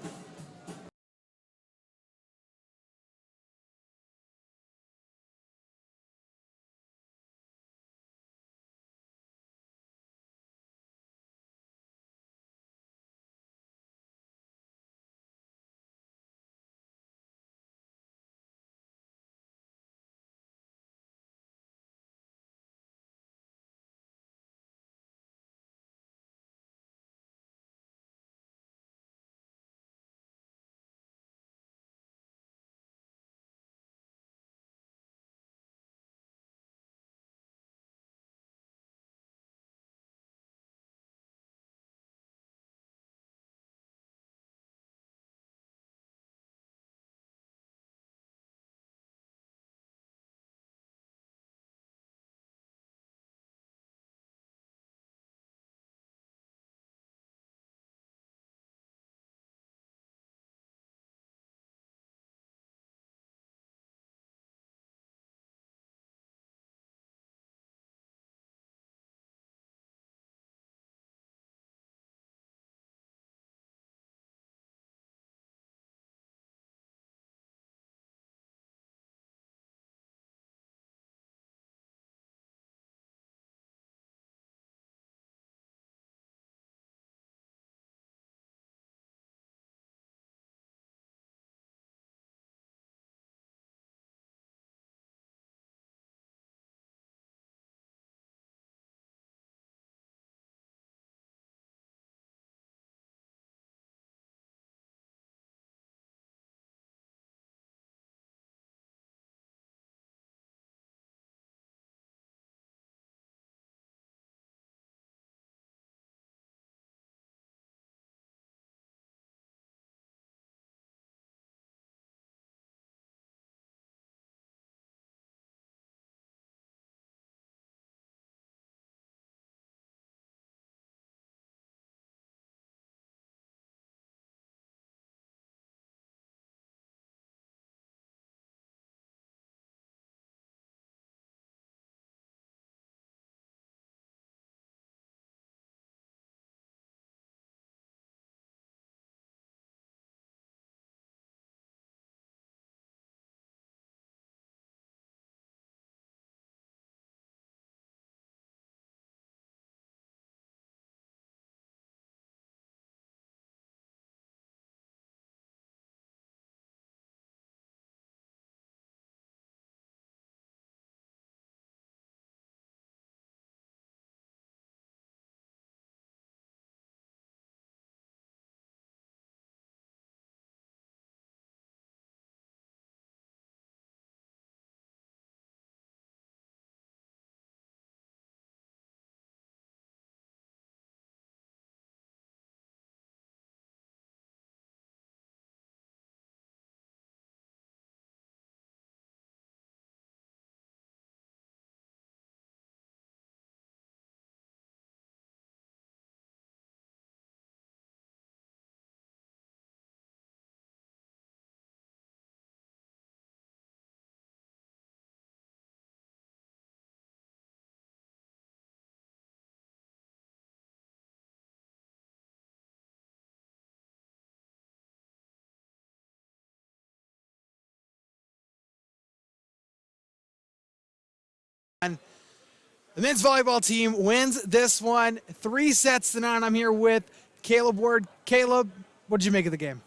The men's volleyball team wins this one 3-9. I'm here with Caleb Ward. Caleb, what did you make of the game?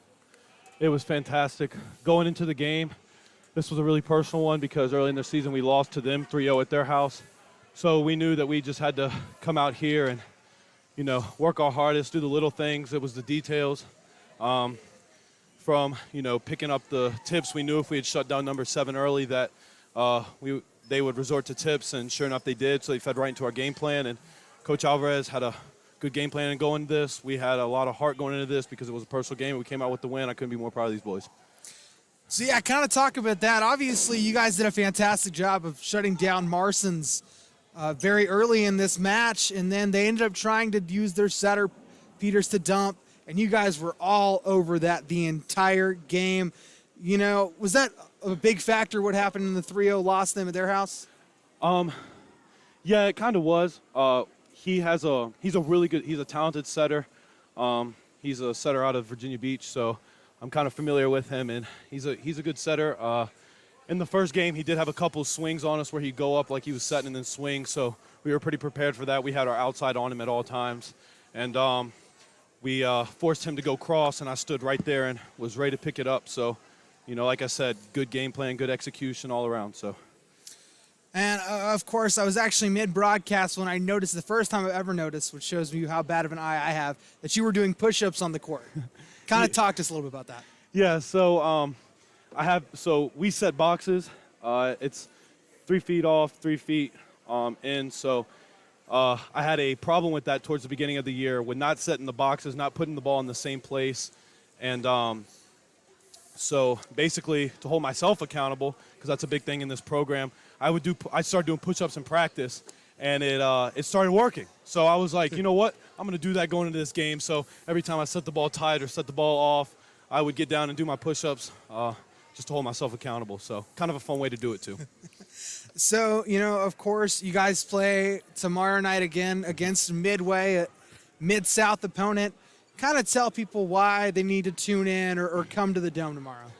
It was fantastic. Going into the game, this was a really personal one because early in the season we lost to them 3-0 at their house. So we knew that we just had to come out here and, work our hardest, do the little things. It was the details. From, picking up the tips, we knew if we had shut down number 7 early that they would resort to tips, and sure enough they did. So they fed right into our game plan, and Coach Alvarez had a good game plan in going into this. We had a lot of heart going into this because it was a personal game. We came out with the win. I couldn't be more proud of these boys. So, yeah, kind of talk about that. Obviously, you guys did a fantastic job of shutting down Marson's very early in this match, and then they ended up trying to use their setter, Peters, to dump, and you guys were all over that the entire game. Was that a big factor what happened in the 3-0 loss them at their house? Yeah, it kind of was. He's a talented setter. He's a setter out of Virginia Beach, so I'm kind of familiar with him, and he's a good setter. In the first game, he did have a couple of swings on us where he'd go up like he was setting and then swing, so we were pretty prepared for that. We had our outside on him at all times, and we forced him to go cross, and I stood right there and was ready to pick it up. So, like I said, good game plan, good execution all around. So. And, of course, I was actually mid-broadcast when I noticed the first time I've ever noticed, which shows me how bad of an eye I have, that you were doing push-ups on the court. Kind of talk to us a little bit about that. Yeah, so we set boxes. It's 3 feet off, 3 feet in. So I had a problem with that towards the beginning of the year with not setting the boxes, not putting the ball in the same place. And so basically to hold myself accountable, because that's a big thing in this program, I started doing push-ups in practice, and it started working. So I was like, you know what? I'm going to do that going into this game. So every time I set the ball tight or set the ball off, I would get down and do my push-ups just to hold myself accountable. So kind of a fun way to do it, too. So, of course, you guys play tomorrow night again against Midway, a Mid-South opponent. Kind of tell people why they need to tune in or come to the Dome tomorrow.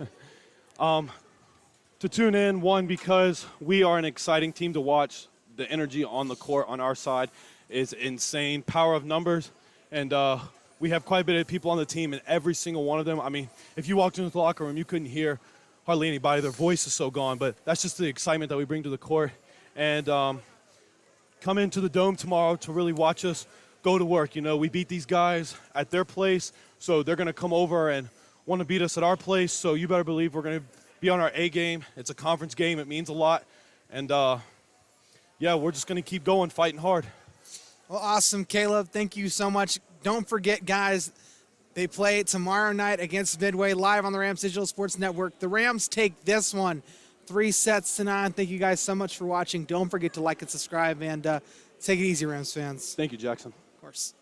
To tune in, one, because we are an exciting team to watch. The energy on the court on our side is insane. Power of numbers. And we have quite a bit of people on the team, and every single one of them, I mean, if you walked into the locker room, you couldn't hear hardly anybody. Their voice is so gone, but that's just the excitement that we bring to the court. And come into the Dome tomorrow to really watch us go to work. We beat these guys at their place, so they're going to come over and want to beat us at our place. So you better believe we're going to be on our A game. It's a conference game. It means a lot. And, we're just going to keep going, fighting hard. Well, awesome, Caleb. Thank you so much. Don't forget, guys, they play tomorrow night against Midway live on the Rams Digital Sports Network. The Rams take this one 3-9. Thank you guys so much for watching. Don't forget to like and subscribe, and take it easy, Rams fans. Thank you, Jackson. Of course.